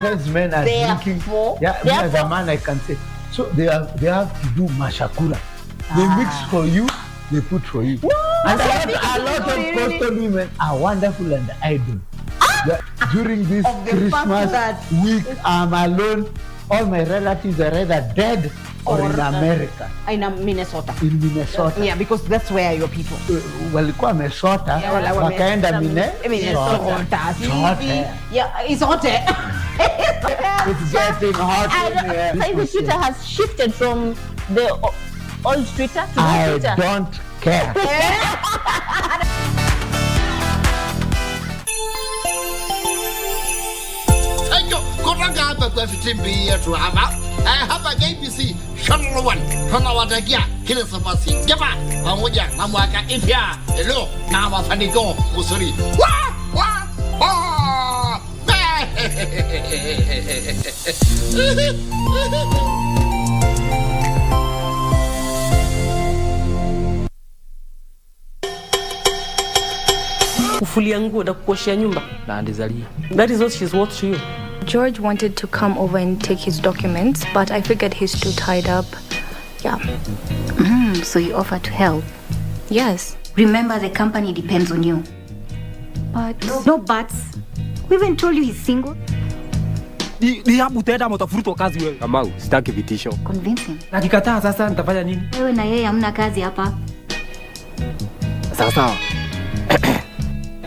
men are drinking. Yeah, me as a man I can say. So they have to do mashakura. They mix for you, they put for you. And a lot of coastal women are wonderful and idle. During this Christmas week, I'm alone. All my relatives are either dead or in America. In Minnesota. In Minnesota. Yeah, because that's where your people. Walikuwa Minnesota, wakaenda Minnesota. Yeah, it's hot. It's getting hot. The Twitter has shifted from the old Twitter to the Twitter. I don't care. I have a KBC Channel 1 tunawatakia kila safari jema pamoja na mwaka mpya leo na mafanikio mazuri. Kufulia nguo na kuoshia nyumba na ndizalia. That is what she's worth to you. George wanted to come over and take his documents, but I figured he's too tied up. Yeah. So you offered to help? Yes. Remember, the company depends on you. But... No buts. We even told you he's single. Ni hapo tena mtafurutwa kazi wewe. Kamau, sitaki vitisho. Convince him. Nakikataa sasa nitafanya nini? Wewe na yeye hamna kazi hapa. Sawa.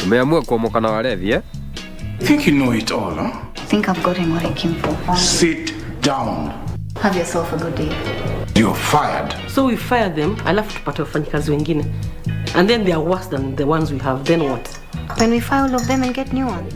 Umeamua kuomoka na walevi, eh? Think you know it all, huh? I think I've gotten what I came for. Sit down. Have yourself a good day. You're fired. So we fire them, alafu tupate wafanyikazi wengine. And then they are worse than the ones we have. Then what? When we fire all of them and get new ones.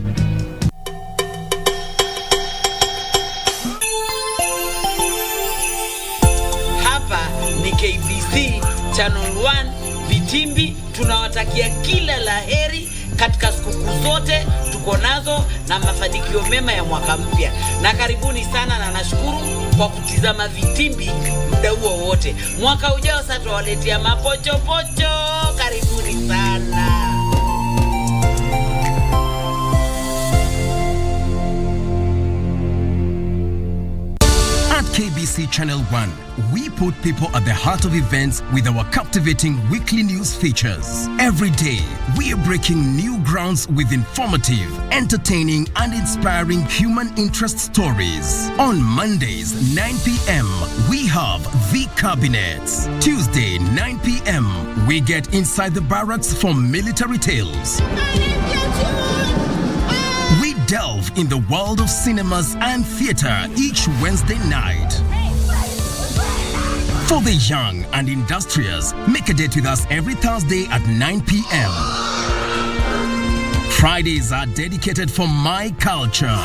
Hapa ni KBC Channel 1 Vitimbi, tunawatakia kila laheri katika sikukuu zote tuko nazo na mafanikio mema ya mwaka mpya. Na karibuni sana na nashukuru kwa kutizama Vitimbi muda huo wote. Mwaka ujao sasa tutawaletea mapochopocho. Karibuni sana. KBC Channel 1, we put people at the heart of events with our captivating weekly news features. Every day, we are breaking new grounds with informative, entertaining, and inspiring human interest stories. On Mondays, 9 p.m., we have The Cabinets. Tuesday, 9 p.m., we get inside the barracks for military tales. We delve in the world of cinemas and theater each Wednesday night. For the young and industrious, make a date with us every Thursday at 9 p.m. Fridays are dedicated for my culture.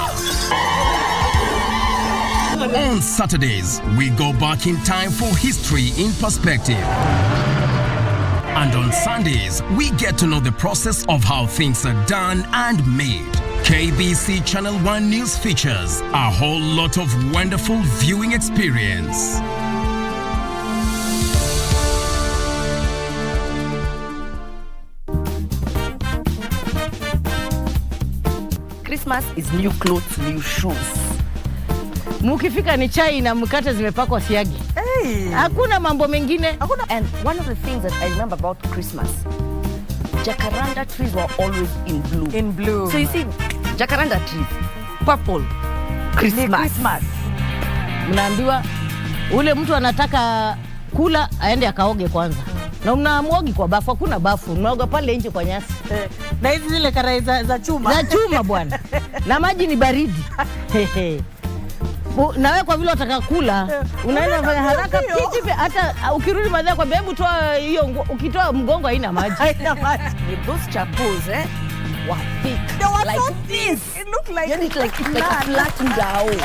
On Saturdays, we go back in time for history in perspective. And on Sundays, we get to know the process of how things are done and made. KBC Channel 1 News features a whole lot of wonderful viewing experience. Christmas is new clothes, new shoes. Mukifika ni chai na mkate zimepakwa siagi. Hakuna mambo mengine. And one of the things that I remember about Christmas, jacaranda trees were always in bloom. In bloom. So you see, jacaranda trees, purple, Christmas. Mnaambiwa ule mtu anataka kula aende akaoge kwanza. Na mnaamwogi kwa bafu, hakuna bafu, mnaoga pale nje kwa nyasi. Na hizi zile karai za chuma. Za chuma bwana. Na maji ni baridi. Na wewe kwa vile unataka kula, unaenda kufanya haraka pichi, hata ukirudi madhara kwa hebu toa hiyo, ukitoa mgongo haina maji. Haina maji. With those chapos, were thick. They were like so this. It looked like it's like a flattened out.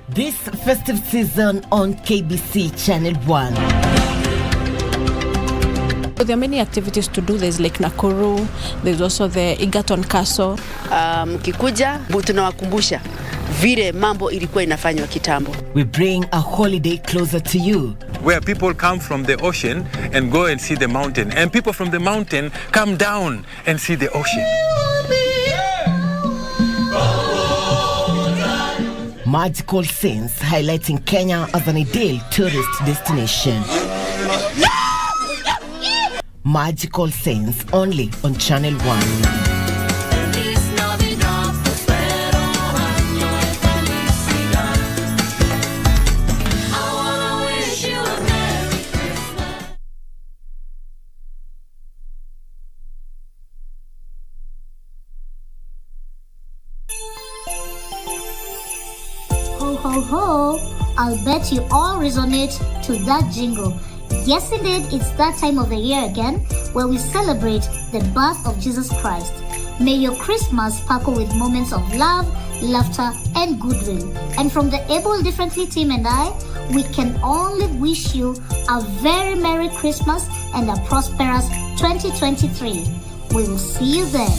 This festive season on KBC Channel 1. There are many activities to do. There's Lake Nakuru, there's also the Egerton Castle. Kikuja tunawakumbusha vile mambo ilikuwa inafanywa kitambo. We bring a holiday closer to you, where people come from the ocean and go and see the mountain, and people from the mountain come down and see the ocean. Magical scenes highlighting Kenya as an ideal tourist destination. Magical scenes only on Channel 1. Ho ho, I'll bet you all resonate to that jingle. Yes indeed, it's that time of the year again where we celebrate the birth of Jesus Christ. May your Christmas sparkle with moments of love, laughter and goodwill. And from the Able Differently team and I, we can only wish you a very Merry Christmas and a prosperous 2023. We will see you then.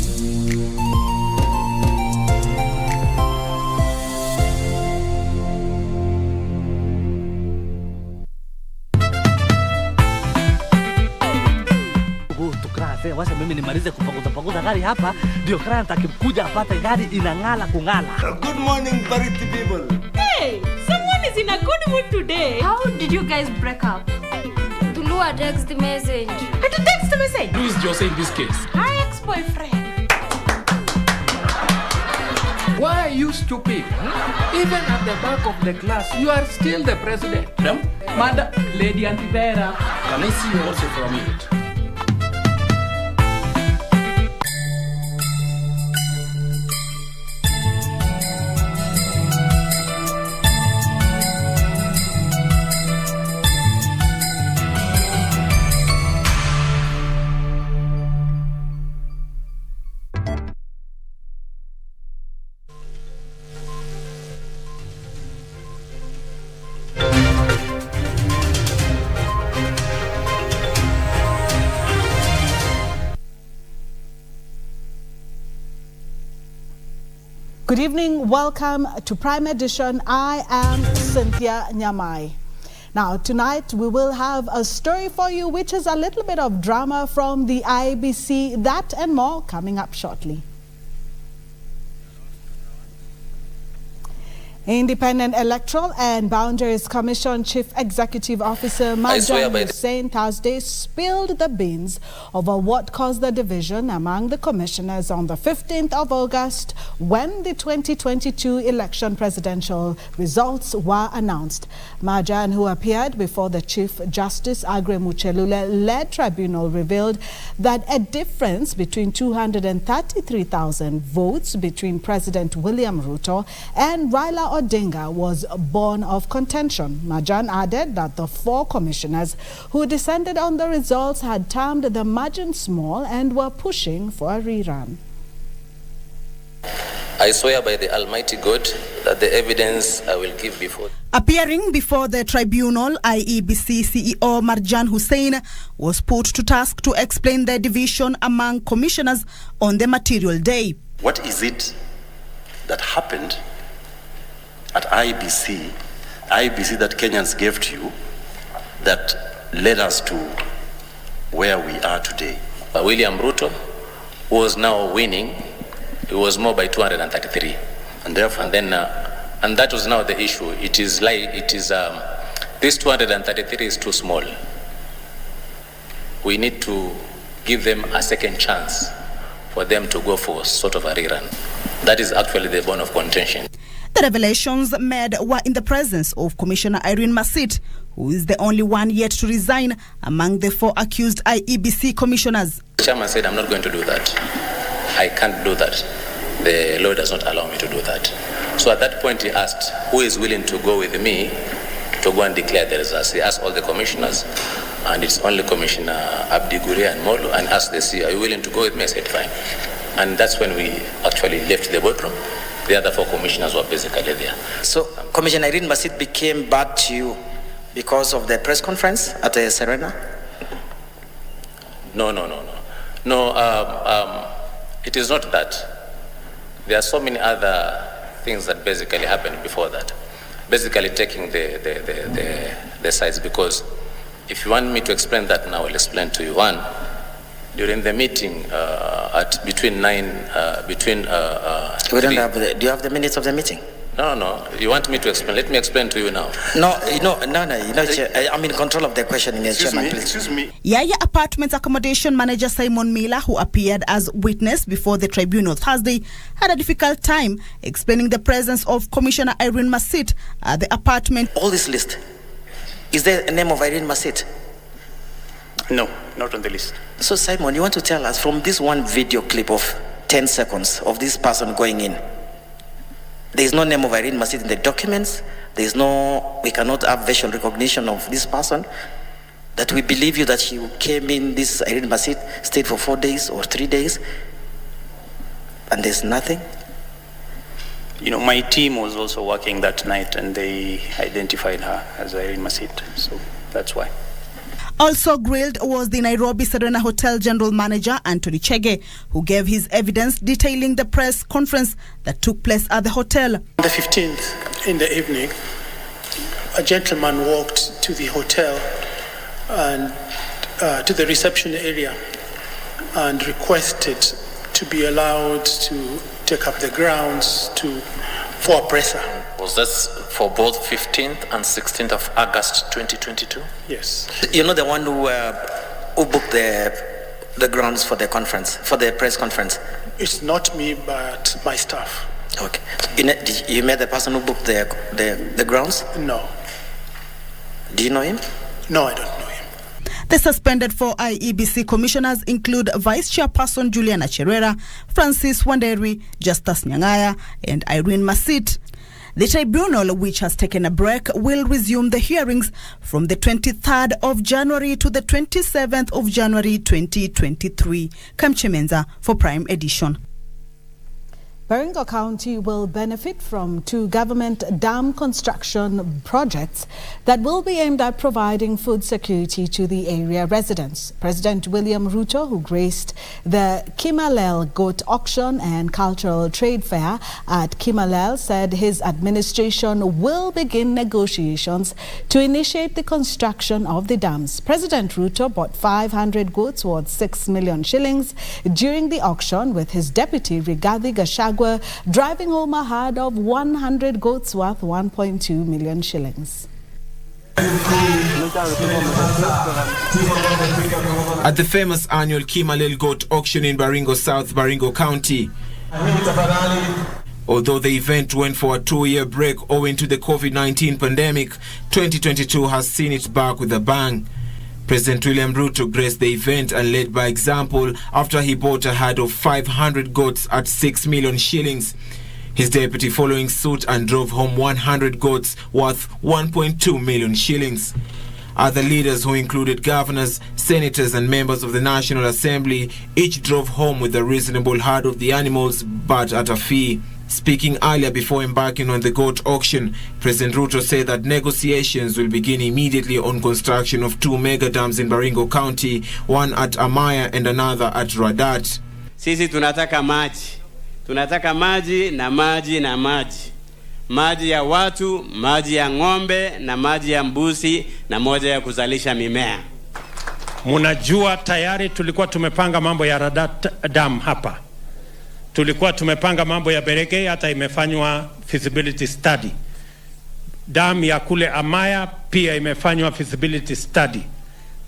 Wacha mimi nimalize kupaguza gari hapa ndio client akikuja apate gari inang'ala kung'ala. Good morning Bariti people. Hey, someone is in a good mood today. How did you guys break up? Tulua text message. Had to text message? Who is Jose in this case? Hi ex-boyfriend. Why are you stupid? Even at the back of the class, you are still the president. No? Madam, Lady Antibera. Can I see you also for a minute? Good evening, welcome to Prime Edition. I am Cynthia Nyamai. Now tonight we will have a story for you which is a little bit of drama from the IEBC. That and more coming up shortly. Independent Electoral and Boundaries Commission Chief Executive Officer Marjan Hussein Thursday spilled the beans over what caused the division among the commissioners on the 15th of August when the 2022 election presidential results were announced. Marjan, who appeared before the Chief Justice Aggrey Muchelule-led tribunal, revealed that a difference between 233,000 votes between President William Ruto and Raila Odinga was born of contention. Marjan added that the four commissioners who descended on the results had termed the margin small and were pushing for a rerun. I swear by the Almighty God that the evidence I will give before. Appearing before the tribunal, IEBC CEO Marjan Hussein was put to task to explain the division among commissioners on the material day. What is it that happened at IEBC that Kenyans gave to you that led us to where we are today? William Ruto was now winning. It was more by 233, and therefore, and that was now the issue. It is this 233 is too small. We need to give them a second chance for them to go for sort of a rerun. That is actually the bone of contention. The revelations made were in the presence of Commissioner Irene Masit, who is the only one yet to resign among the four accused IEBC commissioners. The chairman said, I'm not going to do that. I can't do that. The law does not allow me to do that. So at that point he asked, who is willing to go with me to go and declare the results? He asked all the commissioners, and it's only Commissioner Abdi Gure and Molo, and asked the CEO, are you willing to go with me? I said, fine. And that's when we actually left the boardroom. The other four commissioners were basically there. So Commissioner Irene Masit became bad to you because of the press conference at Serena? No. It is not that. There are so many other things that basically happened before that. Basically taking the sides, because if you want me to explain that now, I'll explain to you. One, during the meeting between we don't have do you have the minutes of the meeting? No. You want me to explain? Let me explain to you now. No. Chair, I'm in control of the questioning. Excuse me. Yaya Apartments Accommodation Manager Simon Miller, who appeared as witness before the tribunal Thursday, had a difficult time explaining the presence of Commissioner Irene Masit at the apartment. All this list, is there a name of Irene Masit? No, not on the list. So Simon, you want to tell us from this one video clip of 10 seconds of this person going in, there is no name of Irene Masit in the documents. We cannot have visual recognition of this person. That we believe you that she came in, this Irene Masit stayed for 4 days or 3 days, and there's nothing. My team was also working that night, and they identified her as Irene Masit, so that's why. Also grilled was the Nairobi Serena Hotel General Manager Anthony Chege, who gave his evidence detailing the press conference that took place at the hotel. On the 15th in the evening, a gentleman walked to the hotel and to the reception area and requested to be allowed to take up the grounds for a presser. Was this for both 15th and 16th of August 2022? Yes. You're not the one who booked the grounds for the conference, for the press conference? It's not me, but my staff. Okay. You met the person who booked the grounds? No. Do you know him? No, I don't know him. The suspended 4 IEBC commissioners include Vice Chairperson Juliana Cherera, Francis Wanderi, Justus Nyangaya, and Irene Masit. The tribunal, which has taken a break, will resume the hearings from the 23rd of January to the 27th of January 2023. Kamche Menza for Prime Edition. Baringo County will benefit from 2 government dam construction projects that will be aimed at providing food security to the area residents. President William Ruto, who graced the Kimalel Goat Auction and Cultural Trade Fair at Kimalel, said his administration will begin negotiations to initiate the construction of the dams. President Ruto bought 500 goats worth 6 million shillings during the auction, with his deputy Rigathi Gachagua driving home a herd of 100 goats worth 1.2 million shillings. At the famous annual Kimalel Goat Auction in Baringo South, Baringo County, although the event went for a 2-year break owing to the COVID-19 pandemic, 2022 has seen it back with a bang. President William Ruto graced the event and led by example after he bought a herd of 500 goats at 6 million shillings. His deputy following suit and drove home 100 goats worth 1.2 million shillings. Other leaders, who included governors, senators and members of the National Assembly, each drove home with a reasonable herd of the animals, but at a fee. Speaking earlier before embarking on the goat auction, President Ruto said that negotiations will begin immediately on construction of 2 mega dams in Baringo County, one at Amaya and another at Radat. Sisi tunataka maji. Tunataka maji na maji na maji. Maji ya watu, maji ya ng'ombe na maji ya mbuzi na moja ya kuzalisha mimea. Munajua tayari tulikuwa tumepanga mambo ya Radat Dam hapa. Tulikuwa tumepanga mambo ya Bereke, hata imefanywa feasibility study. Dam ya kule Amaya pia imefanywa feasibility study.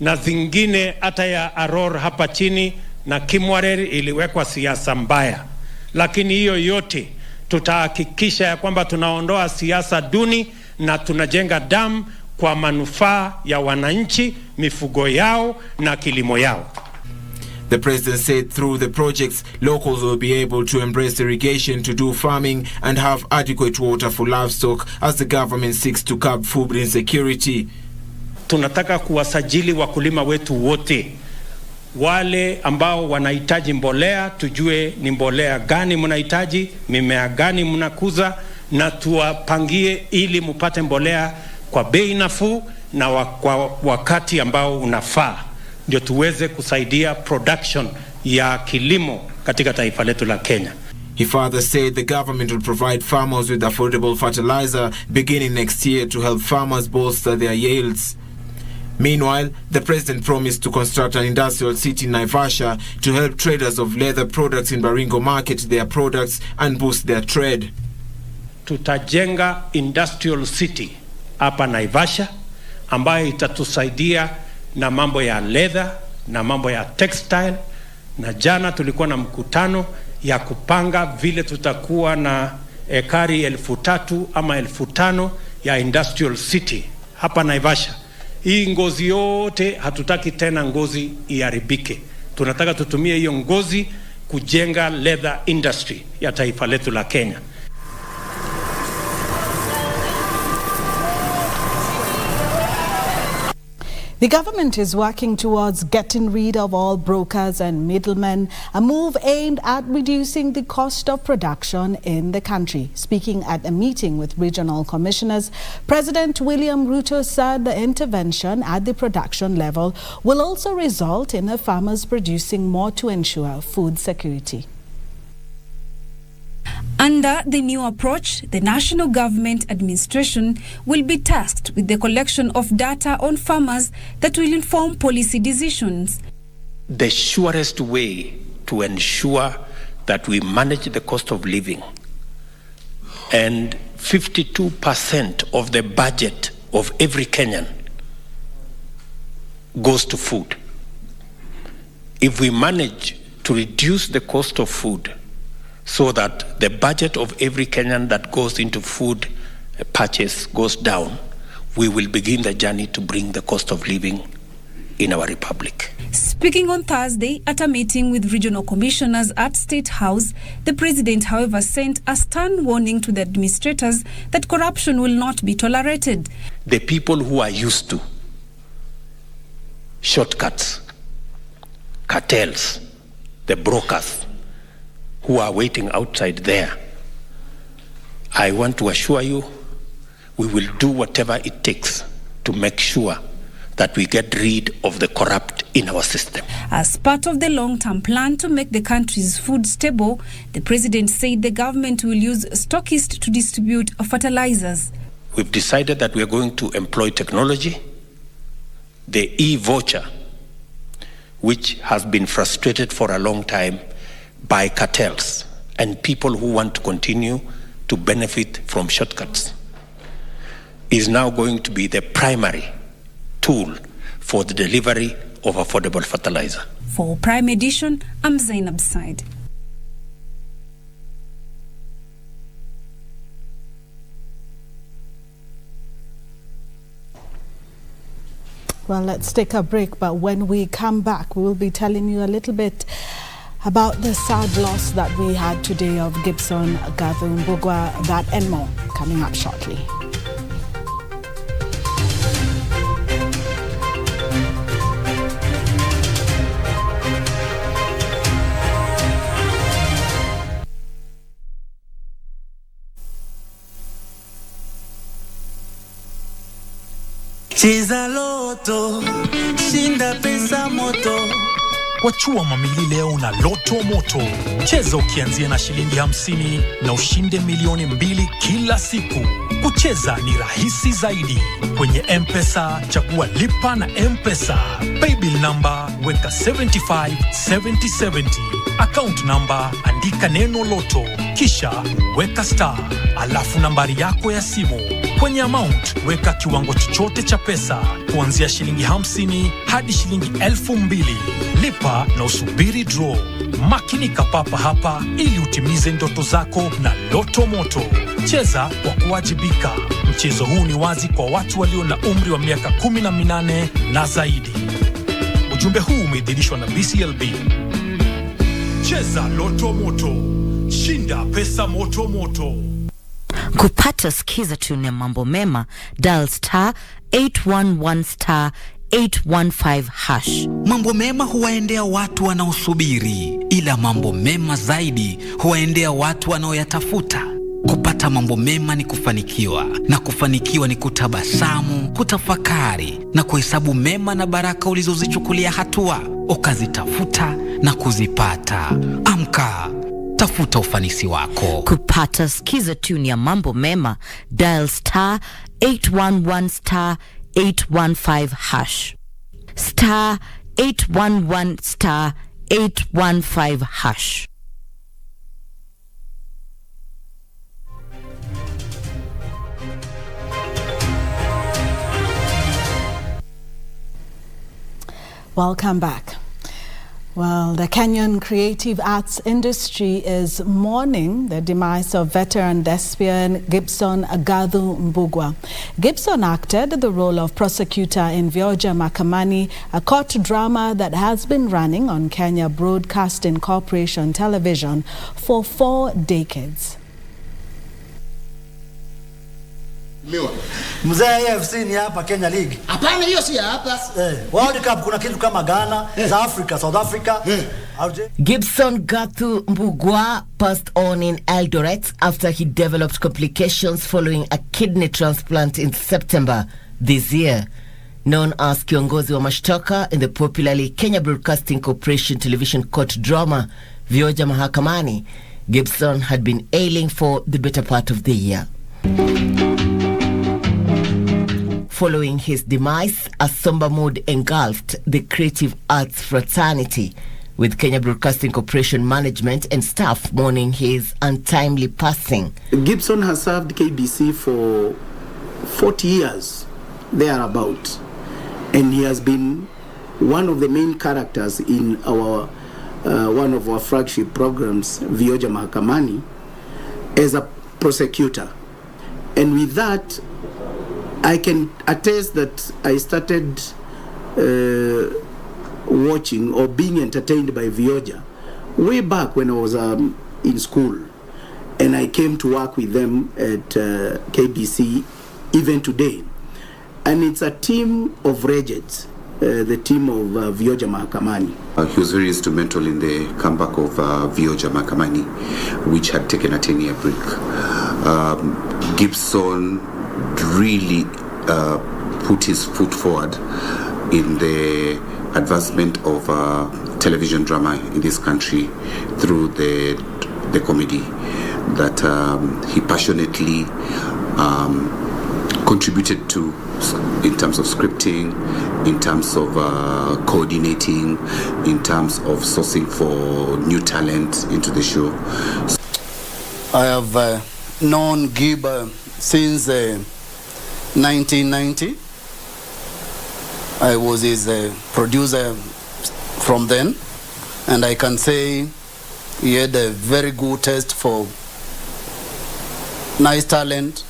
Na zingine hata ya Aror hapa chini na Kimwarer iliwekwa siasa mbaya. Lakini hiyo yote tutahakikisha ya kwamba tunaondoa siasa duni na tunajenga dam kwa manufaa ya wananchi, mifugo yao na kilimo yao. The president said through the projects, locals will be able to embrace irrigation to do farming and have adequate water for livestock as the government seeks to curb food insecurity. Tunataka kuwasajili wakulima wetu wote. Wale ambao wanahitaji mbolea, tujue ni mbolea gani mnahitaji, mimea gani mnakuza, na tuwapangie ili mupate mbolea kwa bei nafuu na kwa wakati ambao unafaa. Ndio tuweze kusaidia production ya kilimo katika taifa letu la Kenya. He further said the government will provide farmers with affordable fertilizer beginning next year to help farmers bolster their yields. Meanwhile, the president promised to construct an industrial city in Naivasha to help traders of leather products in Baringo market their products and boost their trade. Tutajenga industrial city hapa Naivasha ambayo itatusaidia na mambo ya leather na mambo ya textile, na jana tulikuwa na mkutano ya kupanga vile tutakuwa na ekari 3,000 ama 5,000 ya industrial city hapa Naivasha. Hii ngozi yote hatutaki tena ngozi iharibike. Tunataka tutumie hiyo ngozi kujenga leather industry ya taifa letu la Kenya. The government is working towards getting rid of all brokers and middlemen, a move aimed at reducing the cost of production in the country. Speaking at a meeting with regional commissioners, President William Ruto said the intervention at the production level will also result in the farmers producing more to ensure food security. Under the new approach, the national government administration will be tasked with the collection of data on farmers that will inform policy decisions. The surest way to ensure that we manage the cost of living, and 52% of the budget of every Kenyan goes to food. If we manage to reduce the cost of food, so that the budget of every Kenyan that goes into food purchase goes down, we will begin the journey to bring the cost of living in our republic. Speaking on Thursday at a meeting with regional commissioners at State House, the president, however, sent a stern warning to the administrators that corruption will not be tolerated. The people who are used to shortcuts, cartels, the brokers, who are waiting outside there, I want to assure you, we will do whatever it takes to make sure that we get rid of the corrupt in our system. As part of the long-term plan to make the country's food stable, the president said the government will use stockists to distribute fertilizers. We've decided that we are going to employ technology, the e-voucher, which has been frustrated for a long time by cartels and people who want to continue to benefit from shortcuts, is now going to be the primary tool for the delivery of affordable fertilizer. For Prime Edition, I'm Zainab Said. Well, let's take a break, but when we come back, we will be telling you a little bit about the sad loss that we had today of Gibson Gathunbugwa, that and more coming up shortly. Cheza loto, shinda pesa moto. Wachua mamili leo na loto moto. Cheza ukianzia na shilingi 50 na ushinde milioni 2 kila siku. Kucheza ni rahisi zaidi. Kwenye M-Pesa, chagua lipa na M-Pesa. Paybill number, weka 757070. Account number, andika neno loto. Kisha, weka star. Alafu nambari yako ya simu. Kwenye amount, weka kiwango chochote cha pesa. Kuanzia shilingi 50 hadi shilingi 2,000. Lipa na usubiri draw. Makinika papa hapa ili utimize ndoto zako na Loto Moto. Cheza kwa kuwajibika. Mchezo huu ni wazi kwa watu walio na umri wa miaka 18 na zaidi. Ujumbe huu umeidhinishwa na BCLB. Cheza Loto Moto. Shinda pesa moto moto. Kupata skiza tune mambo mema, dial star 811 star 815 hash. Mambo mema huwaendea watu wanaosubiri, ila mambo mema zaidi huwaendea watu wanaoyatafuta. Kupata mambo mema ni kufanikiwa, na kufanikiwa ni kutabasamu, kutafakari na kuhesabu mema na baraka ulizozichukulia hatua, ukazitafuta na kuzipata. Amka, tafuta ufanisi wako. Kupata skiza tune ya mambo mema, dial star 811 star 815 hash. Star 811 star 815 hash. Welcome back. Well, the Kenyan creative arts industry is mourning the demise of veteran thespian Gibson Agathu Mbugua. Gibson acted the role of prosecutor in Vioja Mahakamani, a court drama that has been running on Kenya Broadcasting Corporation television for 4 decades. Mzee AFC ni hapa Kenya League. Hapana, hiyo si hapa. World Cup kuna kitu kama Ghana, South Africa, South Africa. Gibson Agathu Mbugua passed on in Eldoret after he developed complications following a kidney transplant in September this year. Known as kiongozi wa mashtaka in the popularly Kenya Broadcasting Corporation television court drama Vioja Mahakamani, Gibson had been ailing for the better part of the year. Following his demise, a somber mood engulfed the creative arts fraternity, with Kenya Broadcasting Corporation management and staff mourning his untimely passing. Gibson has served KBC for 40 years, thereabout, and he has been one of the main characters in our one of our flagship programs, Vioja Mahakamani, as a prosecutor. And with that, I can attest that I started watching or being entertained by Vioja way back when I was in school, and I came to work with them at KBC even today. And it's a team of Regents, the team of Vioja Mahakamani. He was very instrumental in the comeback of Vioja Mahakamani, which had taken a 10-year break. Gibson really put his foot forward in the advancement of television drama in this country through the comedy that he passionately contributed to, in terms of scripting, in terms of coordinating, in terms of sourcing for new talent into the show. I have known Gib since 1990. I was his producer from then, and I can say he had a very good taste for nice talent,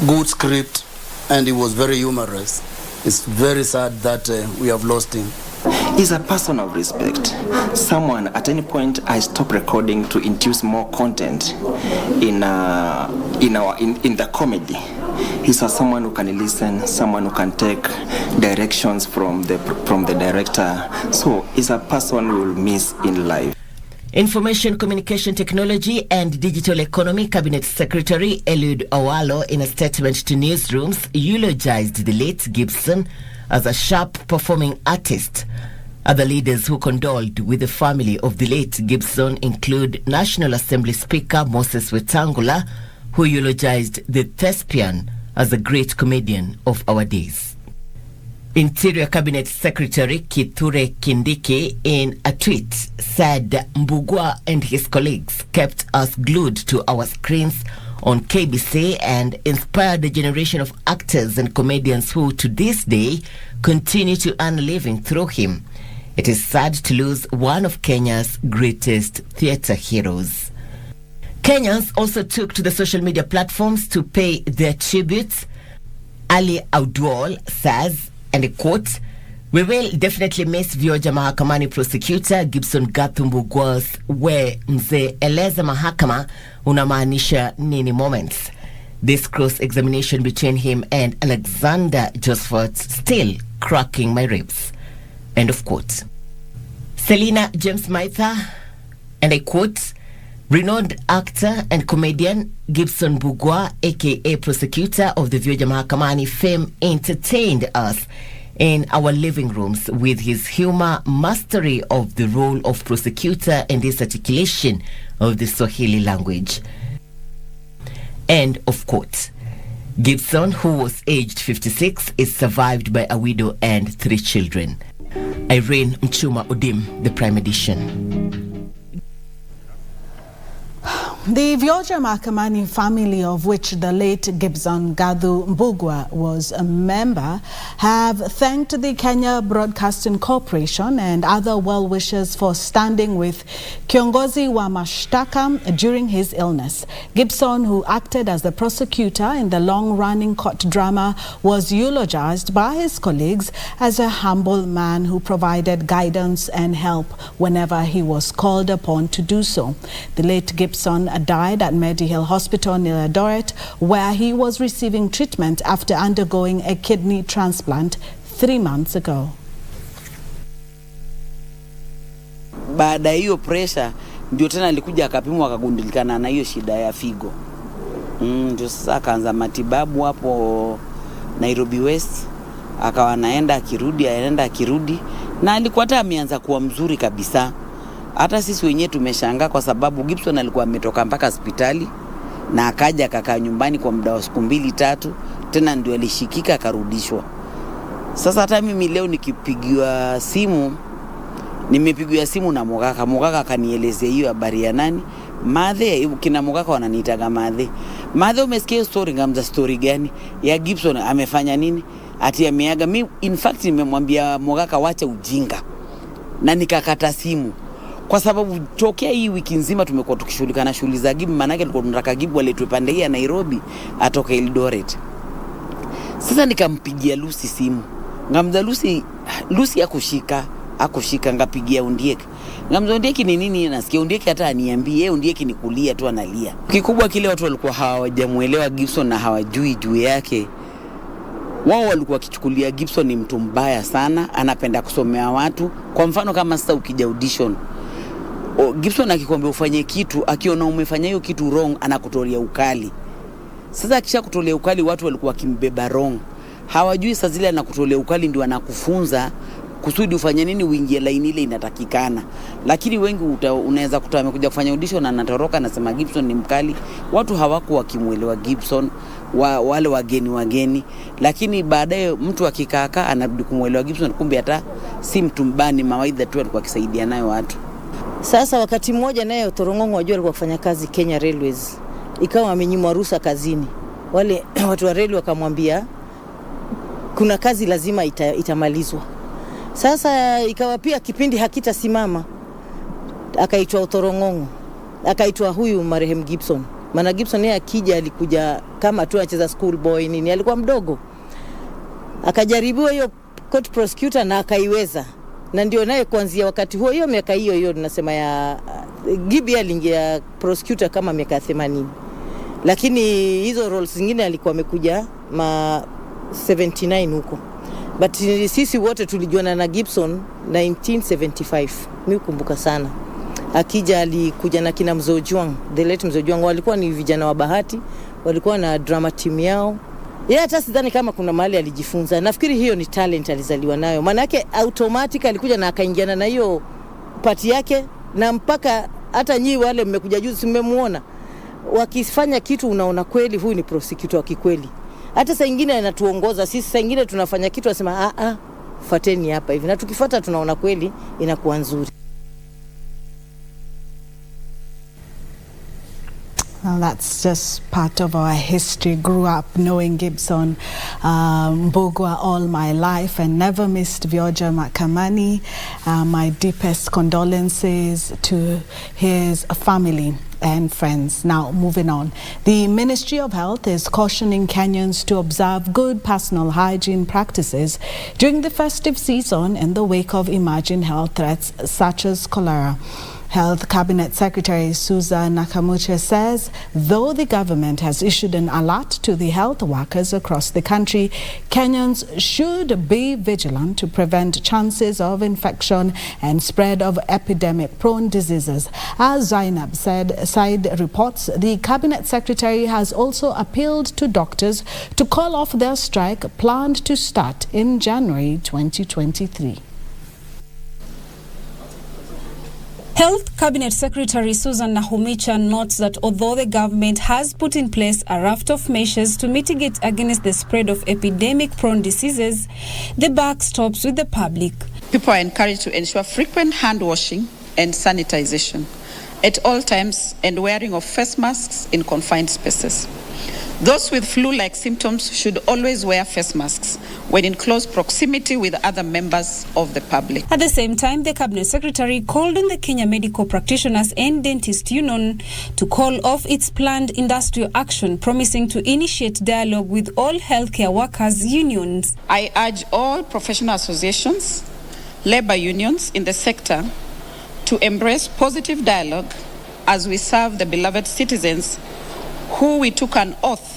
good script, and he was very humorous. It's very sad that we have lost him. He's a person of respect. Someone, at any point I stop recording to induce more content in the comedy. He's someone who can listen, someone who can take directions from the director. So he's a person we will miss in life. Information Communication Technology and Digital Economy Cabinet Secretary Eliud Owalo, in a statement to newsrooms, eulogized the late Gibson as a sharp performing artist. Other leaders who condoled with the family of the late Gibson include National Assembly Speaker Moses Wetangula, who eulogized the thespian as a great comedian of our days. Interior Cabinet Secretary Kithure Kindiki, in a tweet, said Mbugua and his colleagues kept us glued to our screens on KBC and inspired a generation of actors and comedians who, to this day, continue to earn a living through him. It is sad to lose one of Kenya's greatest theatre heroes. Kenyans also took to the social media platforms to pay their tributes. Ali Audwal says, and I quote, "We will definitely miss Vioja Mahakamani prosecutor Gibson Agathu Mbugua's we mzee eleza mahakama unamaanisha nini moments. This cross-examination between him and Alexander Josephat still cracking my ribs." End of quote. Selina James Maitha, and I quote, "Renowned actor and comedian Gibson Mbugua, aka prosecutor of the Vioja Mahakamani fame, entertained us in our living rooms with his humor, mastery of the role of prosecutor, and his articulation of the Swahili language. End of quote. Gibson, who was aged 56, is survived by a widow and 3 children. Irene Mchuma Odim, the Prime Edition. The Vioja Mahakamani family, of which the late Gibson Gathu Mbugua was a member, have thanked the Kenya Broadcasting Corporation and other well-wishers for standing with Kiongozi wa Mashtaka during his illness. Gibson, who acted as the prosecutor in the long-running court drama, was eulogized by his colleagues as a humble man who provided guidance and help whenever he was called upon to do so. The late Gibson died at Medihill Hospital near Eldoret, where he was receiving treatment after undergoing a kidney transplant 3 months ago. Baada ya hiyo pressure ndio tena alikuja akapimwa akagundulikana na hiyo shida ya figo. Ndio sasa akaanza matibabu hapo Nairobi West, akawa anaenda akirudi na alikuwa hata ameanza kuwa mzuri kabisa. Hata sisi wenyewe tumeshangaa kwa sababu Gibson alikuwa ametoka mpaka hospitali na akaja akakaa nyumbani kwa muda wa siku 2-3, tena ndio alishikika akarudishwa. Sasa hata mimi leo nimepigiwa simu na Mogaka akanielezea hiyo habari ya nani? Madhe, kina Mogaka wananiitaga Madhe. Madhe, umesikia story? Ngamza story gani? Ya Gibson amefanya nini? Ati ameaga. Mimi in fact nimemwambia Mogaka wacha ujinga. Na nikakata simu. Kwa sababu tokea hii wiki nzima tumekuwa tukishughulika na shughuli za Gibu, maana yake tulikuwa tunataka Gibu aletwe pande hii ya Nairobi atoke Eldoret. Sasa nikampigia Lucy simu. Ngamza Lucy akushika ngapigia Undieki. Ngamza Undieki ni nini? Nasikia Undieki hata aniambie Undieki ni kulia tu analia. Kikubwa kile watu walikuwa hawajamuelewa Gibson na hawajui juu yake. Wao walikuwa kichukulia Gibson ni mtu mbaya sana, anapenda kusomea watu. Kwa mfano kama sasa ukija audition, Gibson akikwambia ufanye kitu, akiona umefanya hiyo kitu wrong, anakutolea ukali. Sasa akisha kutolea ukali, watu walikuwa kimbeba wrong. Hawajui saa zile anakutolea ukali ndio anakufunza kusudi ufanye nini, uingie line ile inatakikana. Lakini wengi unaweza kutoa amekuja kufanya audition na anatoroka anasema Gibson ni mkali. Watu hawakuwa wakimuelewa Gibson, wale wageni. Lakini baadaye mtu akikaa anarudi kumuelewa Gibson, kumbe hata si mtu mbani, mawaidha tu alikuwa akisaidia nayo watu. Sasa wakati mmoja naye Torongongo wajua alikuwa kufanya kazi Kenya Railways. Ikawa amenyimwa ruhusa kazini. Wale watu wa railway wakamwambia kuna kazi lazima itamalizwa. Sasa ikawa pia kipindi hakitasimama. Akaitwa Torongongo. Akaitwa huyu marehemu Gibson. Maana Gibson yeye akija alikuja kama tu anacheza school boy nini, alikuwa mdogo. Akajaribu hiyo court prosecutor na akaiweza. Na ndio naye kuanzia wakati huo hiyo miaka hiyo tunasema ya Gibi aliingia prosecutor kama miaka 80. Lakini hizo roles zingine alikuwa amekuja 79 huko. But sisi wote tulijuana na Gibson 1975. Mimi kumbuka sana. Akija alikuja na kina Mzojuang, the late Mzojuang, walikuwa ni vijana wa bahati, walikuwa na drama team yao. Yeye hata sidhani kama kuna mahali alijifunza. Nafikiri hiyo ni talent alizaliwa nayo. Maana yake automatic alikuja na akaingiana na hiyo party yake, na mpaka hata nyinyi wale mmekuja juzi mmemuona wakifanya kitu unaona kweli huyu ni prosecutor wa kikweli. Hata saa nyingine anatuongoza sisi, saa nyingine tunafanya kitu asema fuateni hapa hivi, na tukifuata tunaona kweli inakuwa nzuri. Well, that's just part of our history. Grew up knowing Gibson Mbugua all my life and never missed Vioja Mahakamani. My deepest condolences to his family and friends. Now, moving on. The Ministry of Health is cautioning Kenyans to observe good personal hygiene practices during the festive season in the wake of emerging health threats such as cholera. Health Cabinet Secretary Susan Nakamuche says though the government has issued an alert to the health workers across the country, Kenyans should be vigilant to prevent chances of infection and spread of epidemic-prone diseases. As Zainab said, side reports, the Cabinet Secretary has also appealed to doctors to call off their strike planned to start in January 2023. Health Cabinet Secretary Susan Nahumicha notes that although the government has put in place a raft of measures to mitigate against the spread of epidemic-prone diseases, the buck stops with the public. People are encouraged to ensure frequent hand washing and sanitization at all times and wearing of face masks in confined spaces. Those with flu-like symptoms should always wear face masks when in close proximity with other members of the public. At the same time, the Cabinet Secretary called on the Kenya Medical Practitioners and Dentists Union to call off its planned industrial action, promising to initiate dialogue with all healthcare workers' unions. I urge all professional associations, labor unions in the sector to embrace positive dialogue as we serve the beloved citizens who we took an oath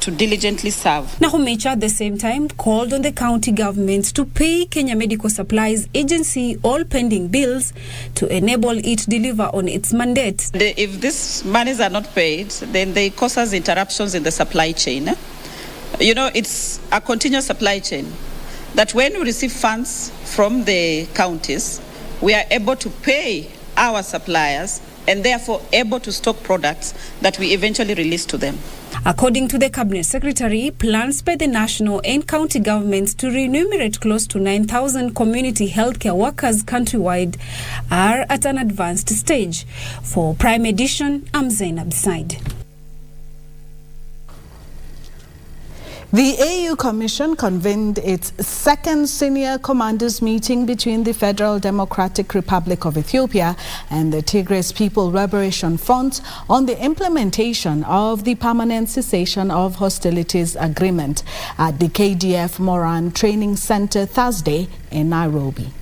to diligently serve. Nahumicha at the same time called on the county government to pay Kenya Medical Supplies Agency all pending bills to enable it deliver on its mandate. If these monies are not paid, then they cause us interruptions in the supply chain. You know, it's a continuous supply chain that when we receive funds from the counties, we are able to pay our suppliers and therefore able to stock products that we eventually release to them. According to the Cabinet Secretary, plans by the national and county governments to remunerate close to 9,000 community healthcare workers countrywide are at an advanced stage. For Prime Edition, I'm Zainab Said. The AU Commission convened its second senior commanders meeting between the Federal Democratic Republic of Ethiopia and the Tigray People Liberation Front on the implementation of the permanent cessation of hostilities agreement at the KDF Moran Training Center Thursday in Nairobi.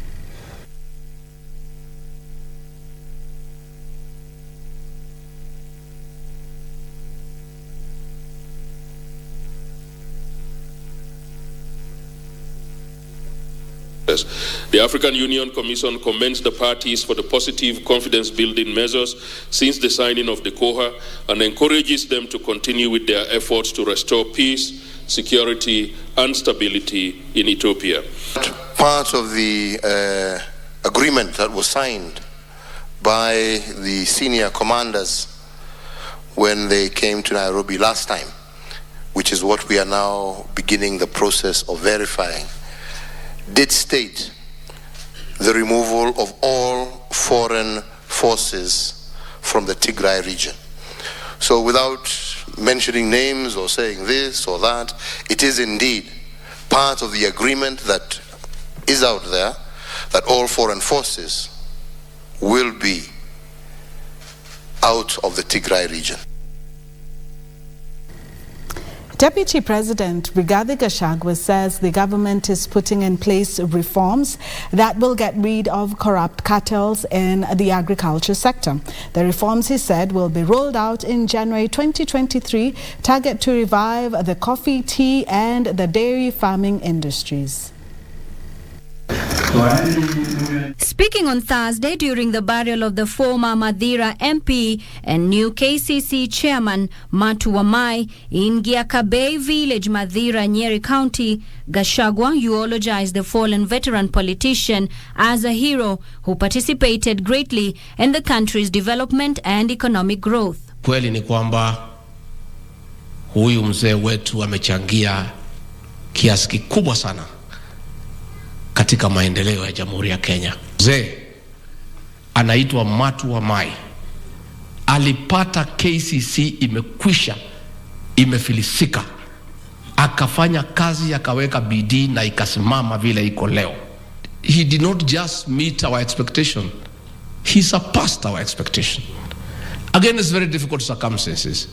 The African Union Commission commends the parties for the positive confidence-building measures since the signing of the COHA and encourages them to continue with their efforts to restore peace, security, and stability in Ethiopia. Part of the agreement that was signed by the senior commanders when they came to Nairobi last time, which is what we are now beginning the process of verifying, did state the removal of all foreign forces from the Tigray region. So without mentioning names or saying this or that, it is indeed part of the agreement that is out there that all foreign forces will be out of the Tigray region. Deputy President Rigathi Gachagua says the government is putting in place reforms that will get rid of corrupt cartels in the agriculture sector. The reforms, he said, will be rolled out in January 2023, target to revive the coffee, tea and the dairy farming industries. Speaking on Thursday during the burial of the former Mathira MP and new KCC chairman Matu Wamai in Giakabei village, Mathira, Nyeri County, Gachagua eulogized the fallen veteran politician as a hero who participated greatly in the country's development and economic growth. Kweli ni kwamba huyu mzee wetu amechangia kiasi kikubwa sana katika maendeleo ya Jamhuri ya Kenya. Mzee anaitwa Matu Wamai. Alipata KCC imekwisha, imefilisika. Akafanya kazi, akaweka bidii na ikasimama vile iko leo. He did not just meet our expectation, he surpassed our expectation. Again, it's very difficult circumstances.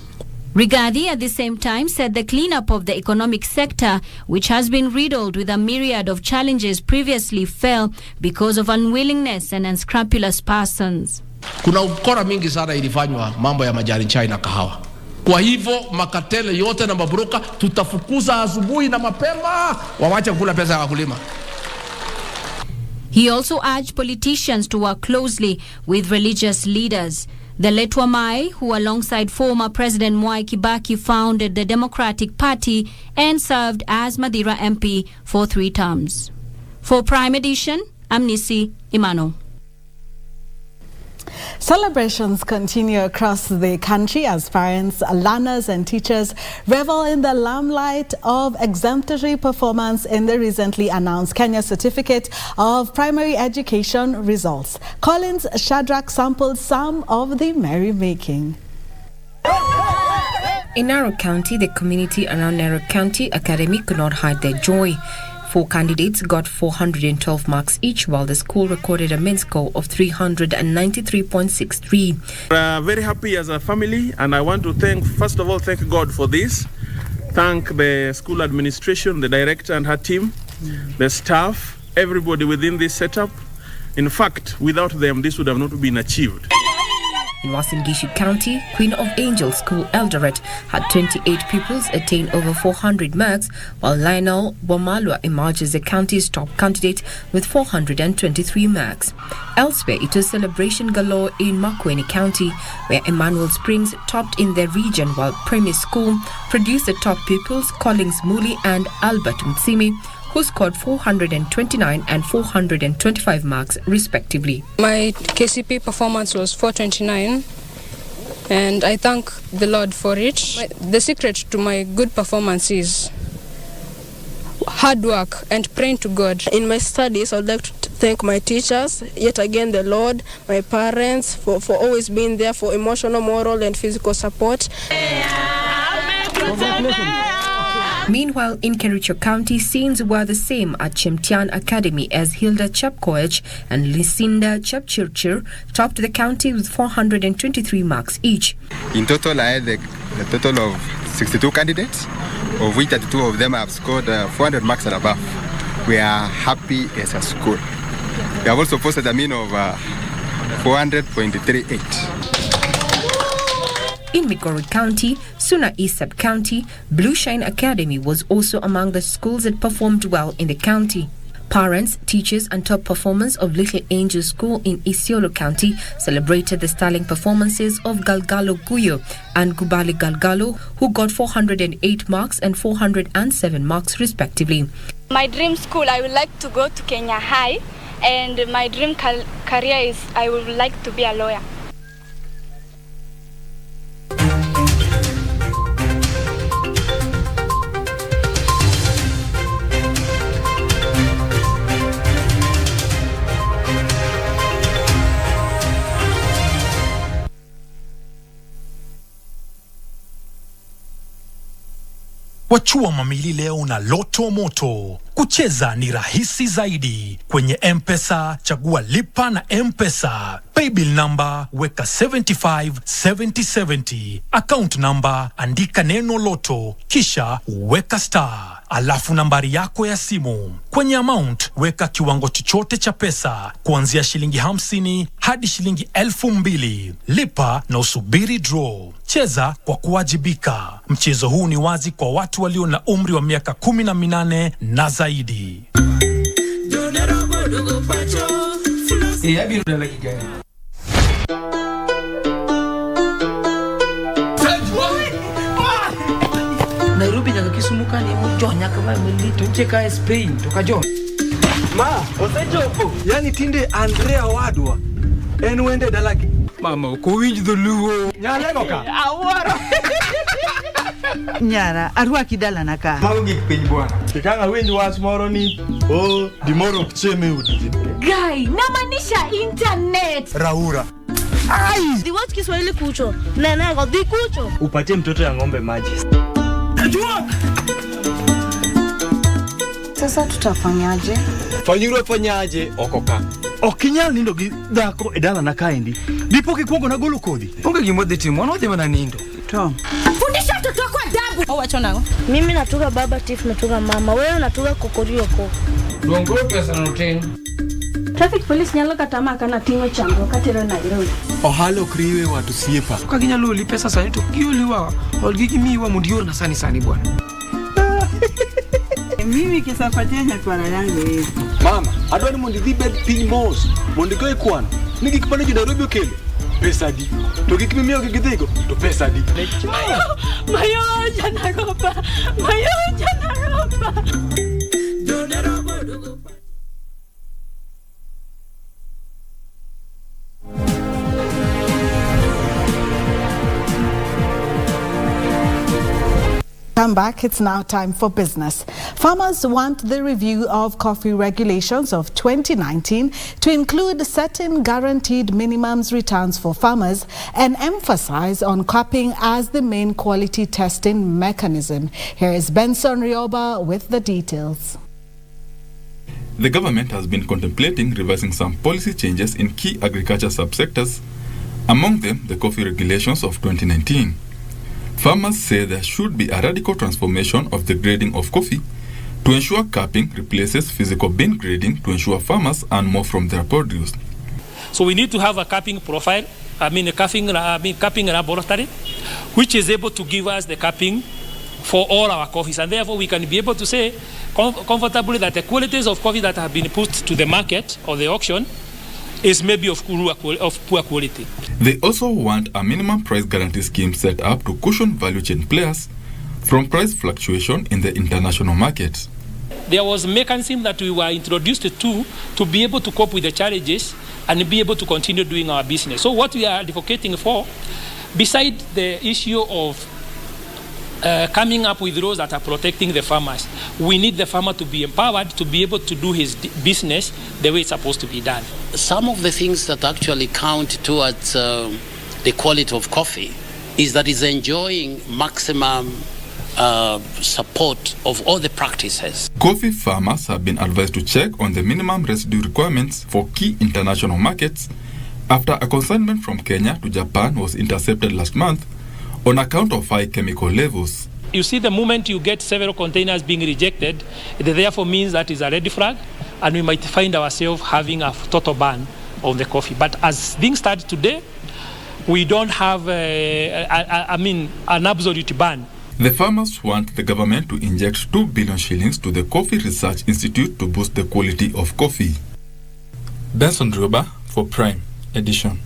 Rigathi at the same time said the cleanup of the economic sector, which has been riddled with a myriad of challenges previously, fell because of unwillingness and unscrupulous persons. Kuna ukora mingi sana ilifanywa mambo ya majani chai na kahawa. Kwa hivyo makatele yote na mabroka tutafukuza asubuhi na mapema, wawache kula pesa ya wakulima. He also urged politicians to work closely with religious leaders. The late Wamai, who alongside former President Mwai Kibaki founded the Democratic Party and served as Madira MP for 3 terms. For Prime Edition, I'm Nisi Imano. Celebrations continue across the country as parents, learners and teachers revel in the limelight of exemplary performance in the recently announced Kenya Certificate of Primary Education results. Collins Shadrach sampled some of the merrymaking. In Narok County, the community around Narok County Academy could not hide their joy. 4 candidates got 412 marks each, while the school recorded a main score of 393.63. We're very happy as a family, and I want to first of all, thank God for this. Thank the school administration, the director and her team, the staff, everybody within this setup. In fact, without them, this would have not been achieved. In Uasin Gishu County, Queen of Angels School Eldoret had 28 pupils attain over 400 marks, while Lionel Wamalwa emerged as the county's top candidate with 423 marks. Elsewhere, it was celebration galore in Makueni County, where Emmanuel Springs topped in their region, while Premier School produced the top pupils Collins Muli and Albert Mtsimi, who scored 429 and 425 marks respectively. My KCP performance was 429, and I thank the Lord for it. The secret to my good performance is hard work and praying to God. In my studies, I would like to thank my teachers, yet again the Lord, my parents, for always being there for emotional, moral and physical support. Meanwhile, in Kericho County, scenes were the same at Chemtian Academy as Hilda Chepkoech and Lucinda Chepchirchir topped the county with 423 marks each. In total, I had the total of 62 candidates, of which 32 of them have scored 400 marks and above. We are happy as a school. We have also posted a mean of 400.38. In Migori County, Suna East Sub-County, Blue Shine Academy was also among the schools that performed well in the county. Parents, teachers and top performers of Little Angel School in Isiolo County celebrated the sterling performances of Galgalo Guyo and Gubali Galgalo, who got 408 marks and 407 marks respectively. My dream school, I would like to go to Kenya High, and my dream career is I would like to be a lawyer. Wachua mamili leo na Loto Moto. Kucheza ni rahisi zaidi. Kwenye M-Pesa, chagua lipa na M-Pesa. Paybill number, weka 757070. Account number, andika neno Loto, kisha weka star. Alafu nambari yako ya simu. Kwenye amount, weka kiwango chochote cha pesa, kuanzia shilingi 50 hadi shilingi 2000. Lipa na usubiri draw. Cheza kwa kuwajibika. Mchezo huu ni wazi kwa watu walio na umri wa miaka 18 na zaidi. Nairobi nyaka Kisumu kani mjo nyaka ba melito cheka Spain toka jo. Ma, osechopo. Yani tinde Andrea wadwa. En wende dalagi. Mama, ko winj dholuo. Nyalego ka. Awaro. Nyara, arwaki dala na ka. Mago gik piny bwana. Kikanga winj wach moro ni, dimoro cheme udi. Guy, namanisha internet. Raura. Ai! Diwat Kiswahili kucho. Nenego di kucho. Upatie mtoto ya ng'ombe maji. Sasa tutafanyaje? Fanyaje okoka. Okinyal nindo gi dhako edala na kaendi. Dipo kikwongo na golo kodhi. Onge gimodhi timo, ono dhima na nindo. Tom. Fundisha mtoto wako adabu. Wacho nango. Mimi natuka baba Tiff, natuka mama. Wewe natuka kokorio ko. Dongo pesa na uteni. Traffic police nyalo katama kana tingo chango katero Nairobi. Ohalo kriwe watu siepa. Kaginyalo li pesa sani to gioliwa. Olgigi miwa mundior na sani bwana. Mimi kisapatia nyakwara yangu. Mama, adwani mondi dhi bed piny mos. Mondi go ikwan. Nigi kipande jo Nairobi okelo. Pesa di. To gikimimiyo gigidhigo to pesa di. Mayo jana ropa. Come back, it's now time for business. Farmers want the review of coffee regulations of 2019 to include certain guaranteed minimums returns for farmers and emphasize on capping as the main quality testing mechanism. Here is Benson Rioba with the details. The government has been contemplating revising some policy changes in key agriculture subsectors, among them the coffee regulations of 2019. Farmers say there should be a radical transformation of the grading of coffee to ensure capping replaces physical bean grading to ensure farmers earn more from their produce. So we need to have a capping profile, a capping laboratory, which is able to give us the capping for all our coffees, and therefore we can be able to say comfortably that the qualities of coffee that have been put to the market or the auction is maybe of poor quality. They also want a minimum price guarantee scheme set up to cushion value chain players from price fluctuation in the international market. There was a mechanism that we were introduced to be able to cope with the challenges and be able to continue doing our business. So what we are advocating for, beside the issue of coming up with rules that are protecting the farmers, we need the farmer to be empowered to be able to do his business the way it's supposed to be done. Some of the things that actually count towards the quality of coffee is that it's enjoying maximum support of all the practices. Coffee farmers have been advised to check on the minimum residue requirements for key international markets after a consignment from Kenya to Japan was intercepted last month on account of high chemical levels. You see, the moment you get several containers being rejected, it therefore means that is a red flag, and we might find ourselves having a total ban on the coffee. But as things start today, we don't have an absolute ban. The farmers want the government to inject 2 billion shillings to the Coffee Research Institute to boost the quality of coffee. Benson Droba for Prime Edition.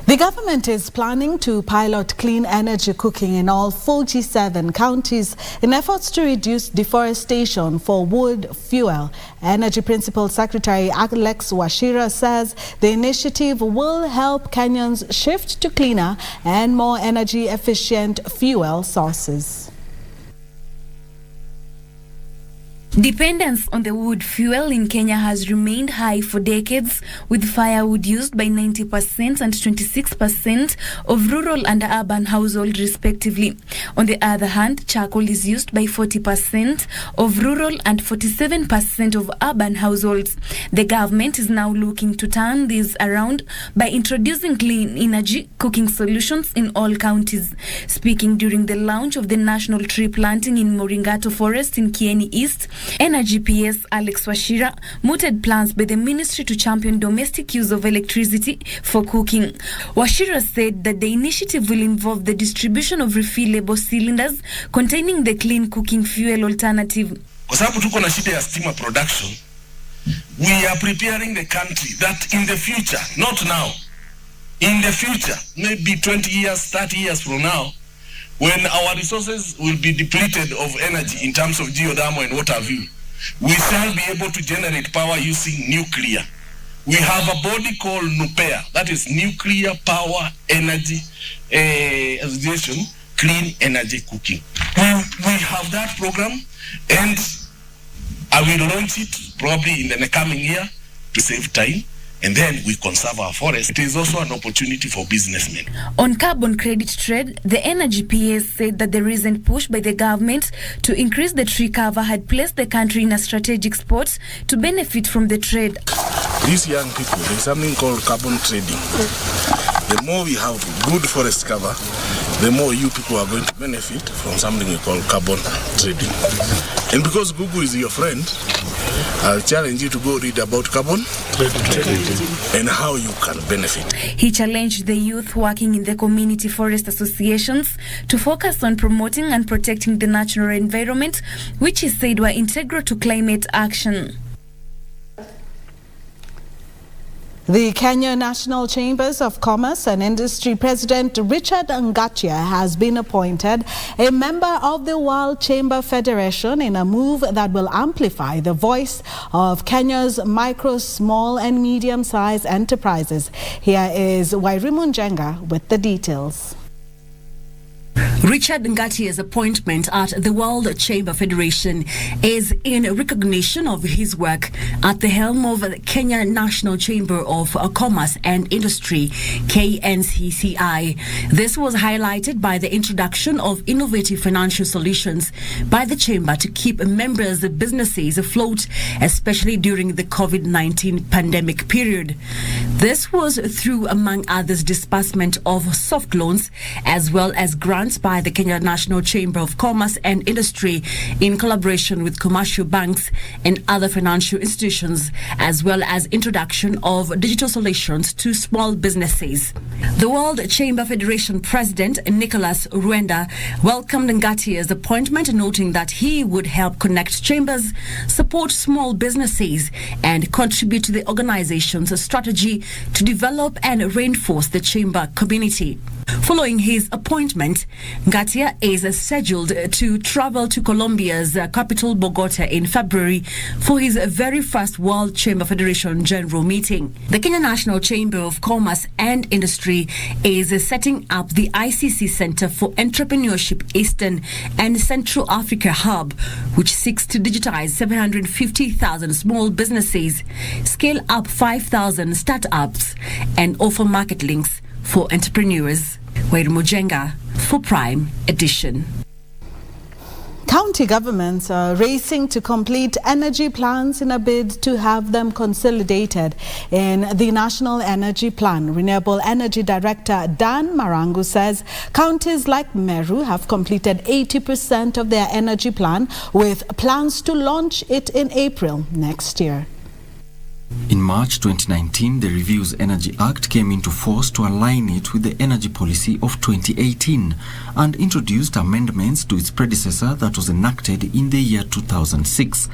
The government is planning to pilot clean energy cooking in all 47 counties in efforts to reduce deforestation for wood fuel. Energy Principal Secretary Alex Washira says the initiative will help Kenyans shift to cleaner and more energy efficient fuel sources. Dependence on the wood fuel in Kenya has remained high for decades, with firewood used by 90% and 26% of rural and urban households respectively. On the other hand, charcoal is used by 40% of rural and 47% of urban households. The government is now looking to turn this around by introducing clean energy cooking solutions in all counties. Speaking during the launch of the national tree planting in Moringato Forest in Kieni East, Energy PS Alex Washira mooted plans by the ministry to champion domestic use of electricity for cooking. Washira said that the initiative will involve the distribution of refillable cylinders containing the clean cooking fuel alternative. Kwa sababu tuko na shida ya stima production, we are preparing the country that in the future, not now, in the future, maybe 20 years, 30 years from now, when our resources will be depleted of energy in terms of geothermal and what have you, we shall be able to generate power using nuclear. We have a body called NUPEA, that is Nuclear Power Energy Association, Clean Energy Cooking. We have that program, and I will launch it probably in the coming year to save time. And then we conserve our forest. It is also an opportunity for businessmen. On carbon credit trade, the Energy PS said that the recent push by the government to increase the tree cover had placed the country in a strategic spot to benefit from the trade. These young people, there's something called carbon trading. The more we have good forest cover, the more you people are going to benefit from something we call carbon trading. And because Google is your friend, I'll challenge you to go read about carbon and how you can benefit. He challenged the youth working in the community forest associations to focus on promoting and protecting the natural environment, which he said were integral to climate action. The Kenya National Chambers of Commerce and Industry President Richard Ngatia has been appointed a member of the World Chamber Federation in a move that will amplify the voice of Kenya's micro, small and medium-sized enterprises. Here is Wairimu Njenga with the details. Richard Ngatia's appointment at the World Chamber Federation is in recognition of his work at the helm of the Kenya National Chamber of Commerce and Industry, KNCCI. This was highlighted by the introduction of innovative financial solutions by the chamber to keep members' businesses afloat, especially during the COVID-19 pandemic period. This was through, among others, disbursement of soft loans as well as grants by the Kenya National Chamber of Commerce and Industry in collaboration with commercial banks and other financial institutions, as well as introduction of digital solutions to small businesses. The World Chamber Federation President Nicholas Ruenda welcomed Ngatia's appointment, noting that he would help connect chambers, support small businesses, and contribute to the organization's strategy to develop and reinforce the chamber community. Following his appointment, Ngatia is scheduled to travel to Colombia's capital Bogota in February for his very first World Chamber Federation General Meeting. The Kenya National Chamber of Commerce and Industry is setting up the ICC Center for Entrepreneurship Eastern and Central Africa Hub, which seeks to digitize 750,000 small businesses, scale up 5,000 startups, and offer market links for entrepreneurs. Wairimu Njenga for Prime Edition. County governments are racing to complete energy plans in a bid to have them consolidated in the National Energy Plan. Renewable Energy Director Dan Marangu says counties like Meru have completed 80% of their energy plan, with plans to launch it in April next year. In March 2019, the Reviews Energy Act came into force to align it with the energy policy of 2018 and introduced amendments to its predecessor that was enacted in the year 2006.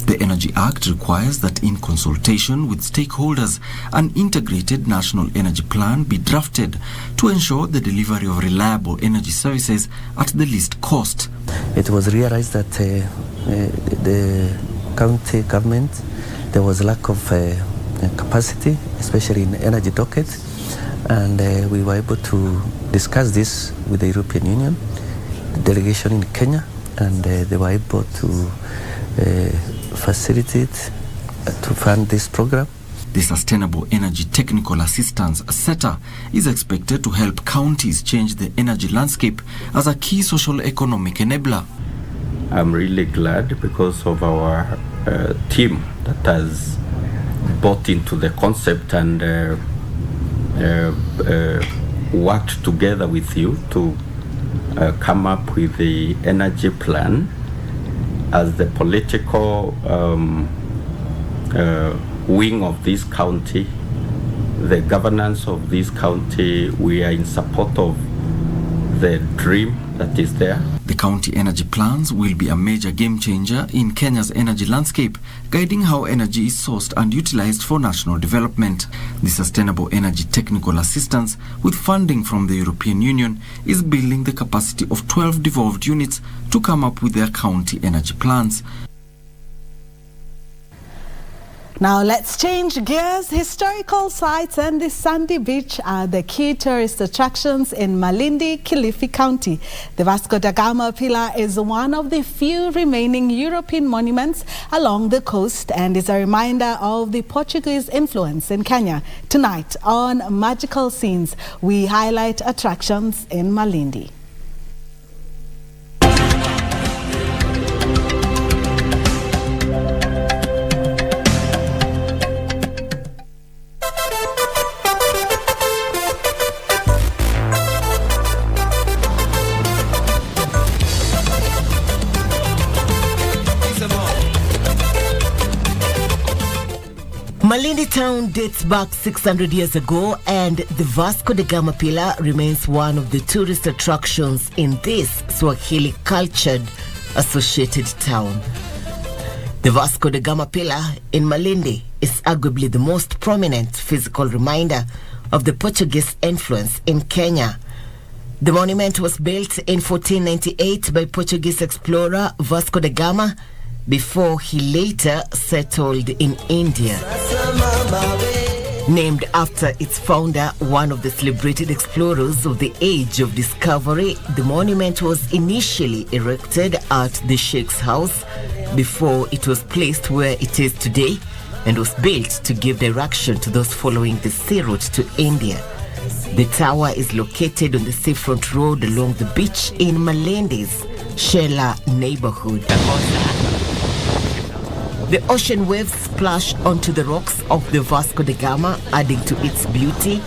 The Energy Act requires that in consultation with stakeholders, an integrated national energy plan be drafted to ensure the delivery of reliable energy services at the least cost. It was realized that the county government, there was lack of capacity, especially in energy dockets, and we were able to discuss this with the European Union, the delegation in Kenya, and they were able to facilitate to fund this program. The Sustainable Energy Technical Assistance SETA is expected to help counties change the energy landscape as a key social economic enabler. I'm really glad because of our team that has bought into the concept and worked together with you to come up with the energy plan. As the political wing of this county, the governance of this county, we are in support of the dream that is there. The county energy plans will be a major game changer in Kenya's energy landscape, guiding how energy is sourced and utilized for national development. The Sustainable Energy Technical Assistance, with funding from the European Union, is building the capacity of 12 devolved units to come up with their county energy plans. Now let's change gears. Historical sites and the sandy beach are the key tourist attractions in Malindi, Kilifi County. The Vasco da Gama Pillar is one of the few remaining European monuments along the coast and is a reminder of the Portuguese influence in Kenya. Tonight on Magical Scenes, we highlight attractions in Malindi. Malindi town dates back 600 years ago, and the Vasco da Gama Pillar remains one of the tourist attractions in this Swahili-cultured associated town. The Vasco da Gama Pillar in Malindi is arguably the most prominent physical reminder of the Portuguese influence in Kenya. The monument was built in 1498 by Portuguese explorer Vasco da Gama before he later settled in India. Named after its founder, one of the celebrated explorers of the Age of Discovery, the monument was initially erected at the Sheikh's house before it was placed where it is today, and was built to give direction to those following the sea route to India. The tower is located on the seafront road along the beach in Malindi's Shela neighborhood. The ocean waves splash onto the rocks of the Vasco da Gama, adding to its beauty.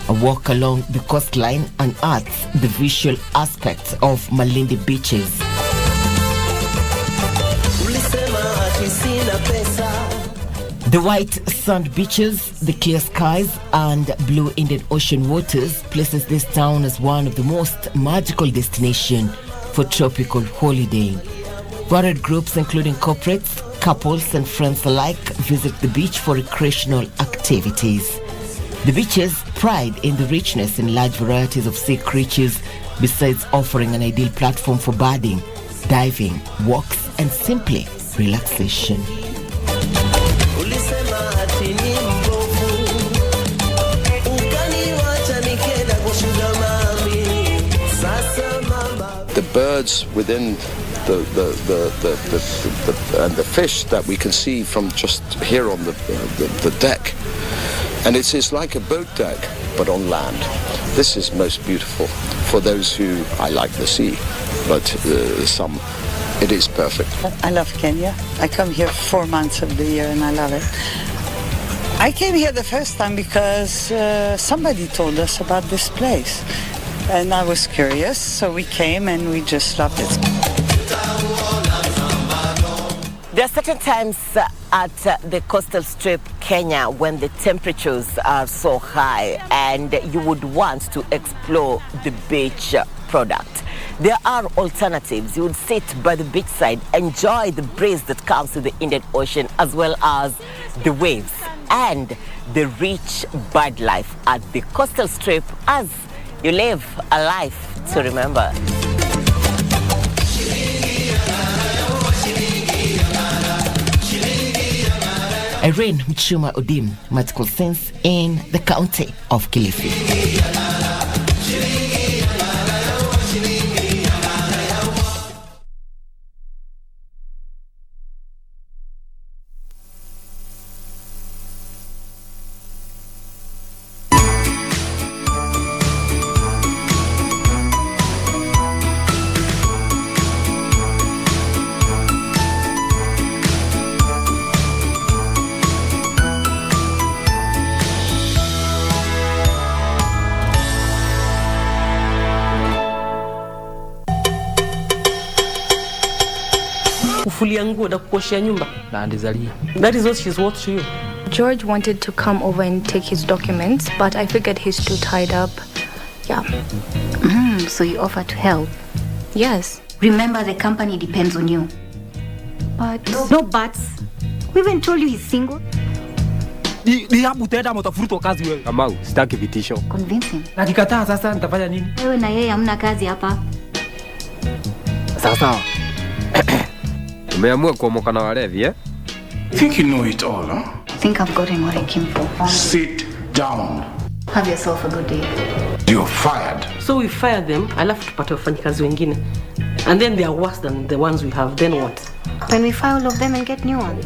A walk along the coastline unearths the visual aspects of Malindi beaches. The white sand beaches, the clear skies, and blue Indian Ocean waters places this town as one of the most magical destinations for tropical holidaying. Varied groups, including corporates, couples, and friends alike, visit the beach for recreational activities. The beaches pride in the richness and large varieties of sea creatures, besides offering an ideal platform for bathing, diving, walks, and simply relaxation. The birds within the fish that we can see from just here on the deck, and it's like a boat deck but on land. This is most beautiful for those who I like the sea, but some it is perfect. I love Kenya. I come here 4 months of the year and I love it. I came here the first time because somebody told us about this place. And I was curious, so we came and we just loved it. There are certain times at the coastal strip, Kenya, when the temperatures are so high and you would want to explore the beach product. There are alternatives. You would sit by the beachside, enjoy the breeze that comes with the Indian Ocean, as well as the waves and the rich bird life at the coastal strip as you live a life to remember. Irene Mchuma Odim, Magical Sense in the county of Kilifi. That is what she's worth to you. George wanted to come over and take his documents, but I figured he's too tied up. Yeah. So you offered to help? Yes. Remember, the company depends on you. But... No buts. We even told you he's single. Convince him. Wewe na yeye hamna kazi hapa. Sawa. Umeamua kuomoka na walevi, eh? Think you know it all, huh? I think I've gotten what I came for. Sit down. Have yourself a good day. You're fired. So we fire them, alafu tupate wafanyikazi wengine. And then they are worse than the ones we have. Then what? When we fire all of them and get new ones.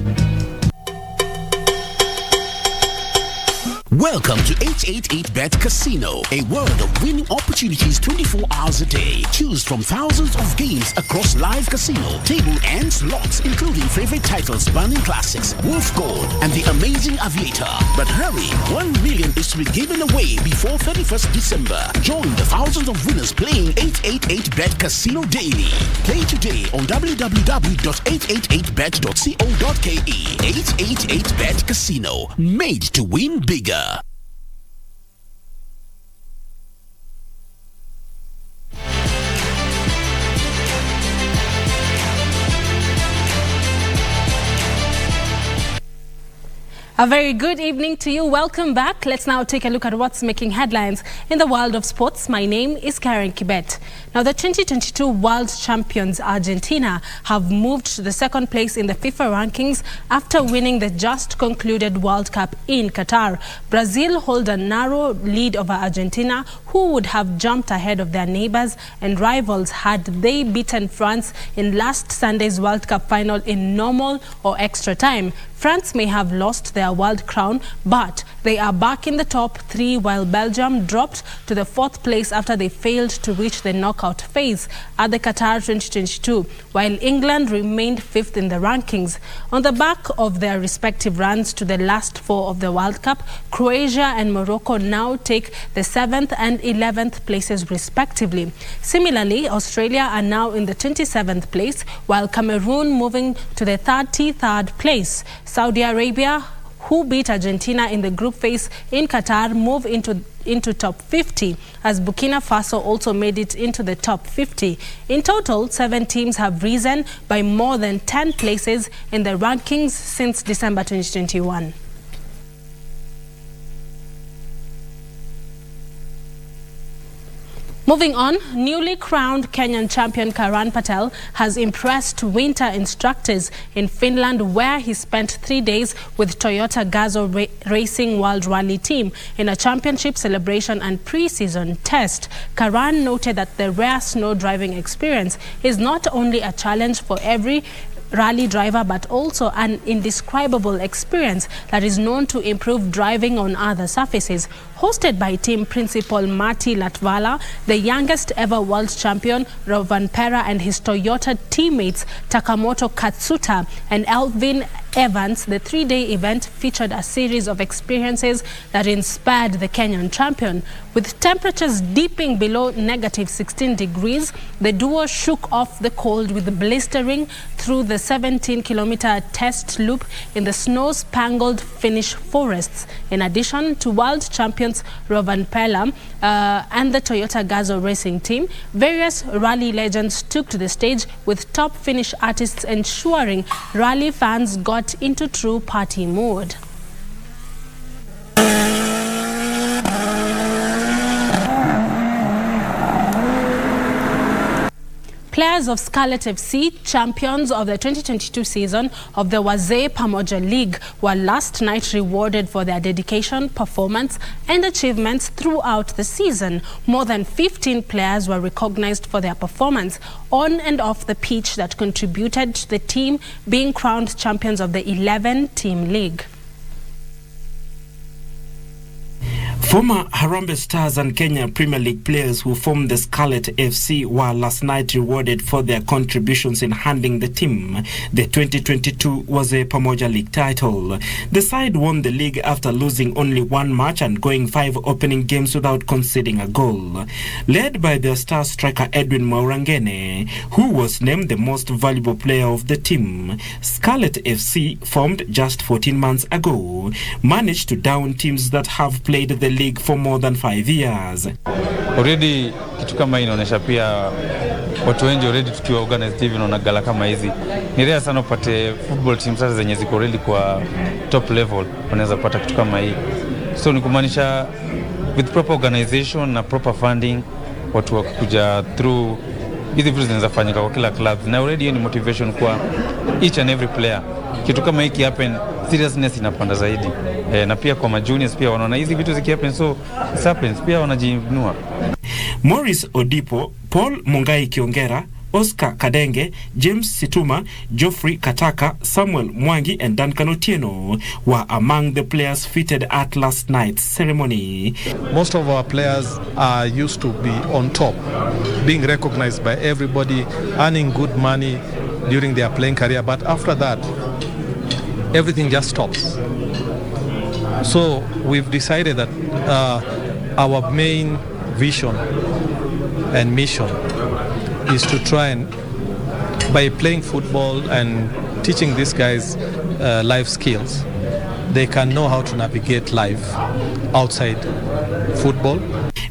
Welcome to 888bet Casino, a world of winning opportunities 24 hours a day. Choose from thousands of games across live casino, table and slots, including favorite titles Burning Classics, Wolf Gold, and the amazing Aviator. But hurry, 1 million is to be given away before 31st December. Join the thousands of winners playing 888bet Casino daily. Play today on www.888bet.co.ke. 888bet Casino, made to win bigger. A very good evening to you. Welcome back. Let's now take a look at what's making headlines in the world of sports. My name is Karen Kibet. Now, the 2022 world champions Argentina have moved to the second place in the FIFA rankings after winning the just concluded World Cup in Qatar. Brazil hold a narrow lead over Argentina, who would have jumped ahead of their neighbors and rivals had they beaten France in last Sunday's World Cup final in normal or extra time. France may have lost their world crown, but they are back in the top three, while Belgium dropped to the fourth place after they failed to reach the knockout phase at the Qatar 2022, while England remained fifth in the rankings. On the back of their respective runs to the last four of the World Cup, Croatia and Morocco now take the 7th and 11th places respectively. Similarly, Australia are now in the 27th place, while Cameroon moving to the 33rd place. Saudi Arabia, who beat Argentina in the group phase in Qatar, move into top 50, as Burkina Faso also made it into the top 50. In total, 7 teams have risen by more than 10 places in the rankings since December 2021. Moving on, newly crowned Kenyan champion Karan Patel has impressed winter instructors in Finland, where he spent 3 days with Toyota Gazoo Racing World Rally team in a championship celebration and pre-season test. Karan noted that the rare snow driving experience is not only a challenge for every rally driver, but also an indescribable experience that is known to improve driving on other surfaces. Hosted by team principal Matti Latvala, the youngest ever world champion Rovanperä and his Toyota teammates Takamoto Katsuta and Elvin Evans, the 3-day event featured a series of experiences that inspired the Kenyan champion. With temperatures dipping below -16 degrees, the duo shook off the cold with blistering through the 17-kilometer test loop in the snow-spangled Finnish forests. In addition to world champions Rovanperä and the Toyota Gazoo Racing team, various rally legends took to the stage, with top Finnish artists ensuring rally fans got into true party mode. Players of Scarlet FC, champions of the 2022 season of the Wazee Pamoja League, were last night rewarded for their dedication, performance and achievements throughout the season. More than 15 players were recognized for their performance on and off the pitch that contributed to the team being crowned champions of the 11-team league. Former Harambee Stars and Kenya Premier League players who formed the Scarlet FC were last night rewarded for their contributions in handing the team the 2022 Wazee Pamoja League title. The side won the league after losing only one match and going 5 opening games without conceding a goal. Led by their star striker Edwin Maurangene, who was named the most valuable player of the team, Scarlet FC, formed just 14 months ago, managed to down teams that have played the league for more than 5 years. Already kitu kama hii inaonyesha pia watu wengi already tukiwa organized hivi na gala kama hizi. Ni rare sana upate football teams sasa zenye ziko already kwa top level unaweza pata kitu kama hii. So ni kumaanisha with proper organization na proper funding watu wakuja through hizi vitu zinaweza fanyika kwa kila club. Na already ni motivation kwa each and every player. Kitu kama hiki happen, seriousness inapanda zaidi. Na pia kwa majuniors pia wanaona hizi vitu zikihappen, so it happens, pia wanajiinua. Morris Odipo, Paul Mungai Kiongera, Oscar Kadenge, James Situma, Geoffrey Kataka, Samuel Mwangi and Duncan Otieno were among the players feted at last night's ceremony. Most of our players are used to be on top, being recognized by everybody, earning good money during their playing career, but after that, everything just stops. So we've decided that our main vision and mission is to try and, by playing football and teaching these guys life skills, they can know how to navigate life outside football.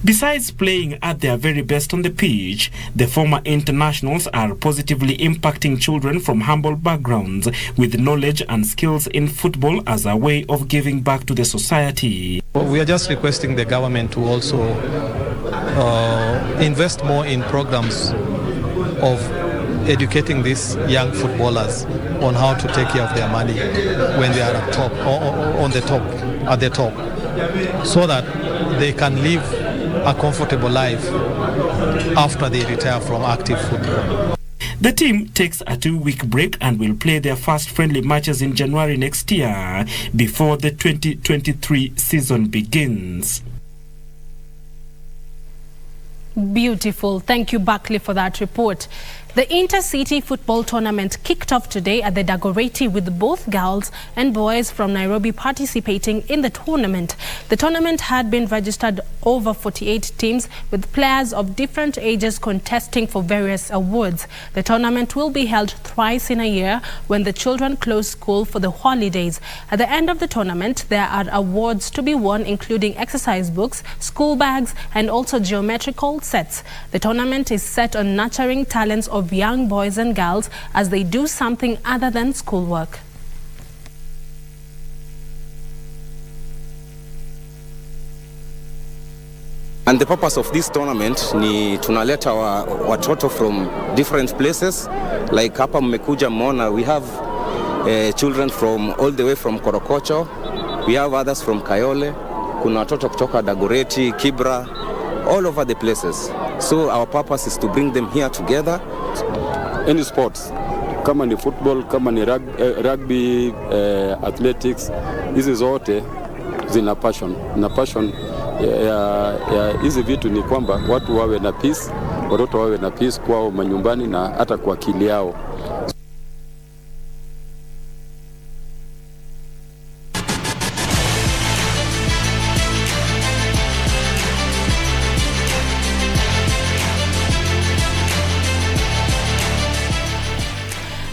Besides playing at their very best on the pitch, the former internationals are positively impacting children from humble backgrounds with knowledge and skills in football as a way of giving back to the society. We are just requesting the government to also invest more in programs of educating these young footballers on how to take care of their money when they are at top, or at the top, so that they can live a comfortable life after they retire from active football. The team takes a 2-week break and will play their first friendly matches in January next year before the 2023 season begins. Beautiful. Thank you, Buckley, for that report. The Intercity Football Tournament kicked off today at the Dagoretti with both girls and boys from Nairobi participating in the tournament. The tournament had been registered over 48 teams with players of different ages contesting for various awards. The tournament will be held thrice in a year when the children close school for the holidays. At the end of the tournament, there are awards to be won, including exercise books, school bags, and also geometrical sets. The tournament is set on nurturing talents of young boys and girls as they do something other than schoolwork. And the purpose of this tournament ni tunaleta watoto from different places, like hapa mmekuja mona, we have children from all the way from Korokocho, we have others from Kayole, kuna watoto kutoka Dagoretti, Kibra, all over the places. So our purpose is to bring them here together. Any sports, kama ni football, kama ni rugby, athletics, hizi zote zina passion. Na passion ya hizi vitu ni kwamba watu wawe na peace, watoto wawe na peace kwao manyumbani na hata kwa akili yao.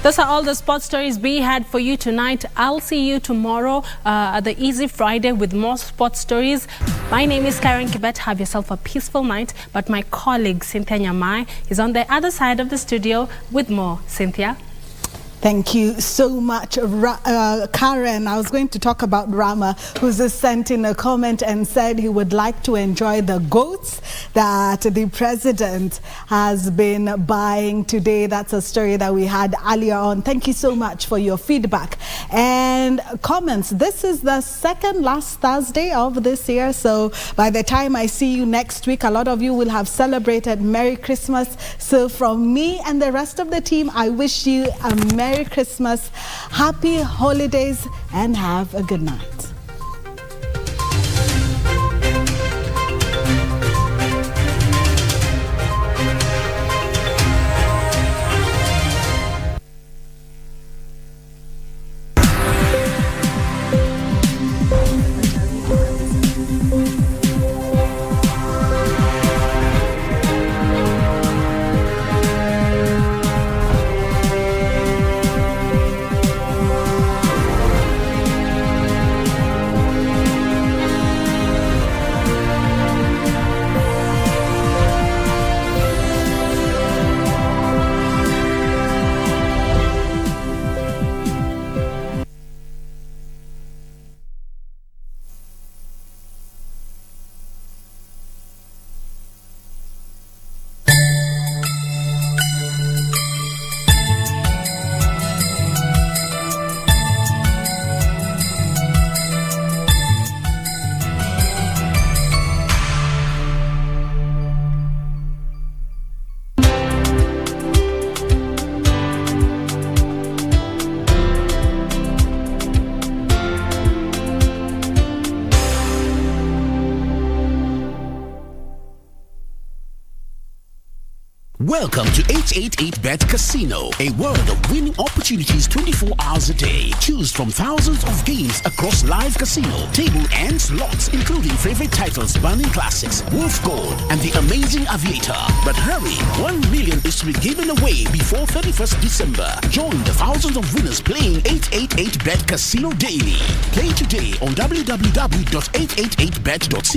Those are all the sports stories we had for you tonight. I'll see you tomorrow at the Easy Friday with more sports stories. My name is Karen Kibet. Have yourself a peaceful night. But my colleague Cynthia Nyamai is on the other side of the studio with more. Cynthia? Thank you so much, Karen. I was going to talk about Rama, who's just sent in a comment and said he would like to enjoy the goats that the president has been buying today. That's a story that we had earlier on. Thank you so much for your feedback and comments. This is the second last Thursday of this year, so by the time I see you next week, a lot of you will have celebrated Merry Christmas. So from me and the rest of the team, I wish you a Merry Christmas, happy holidays, and have a good night. Welcome to 888bet Casino, a world of winning opportunities 24 hours a day. Choose from thousands of games across live casino, table and slots, including favorite titles Burning Classics, Wolf Gold, and The Amazing Aviator. But hurry, 1 million is to be given away before 31st December. Join the thousands of winners playing 888bet Casino daily. Play today on www.888bet.co.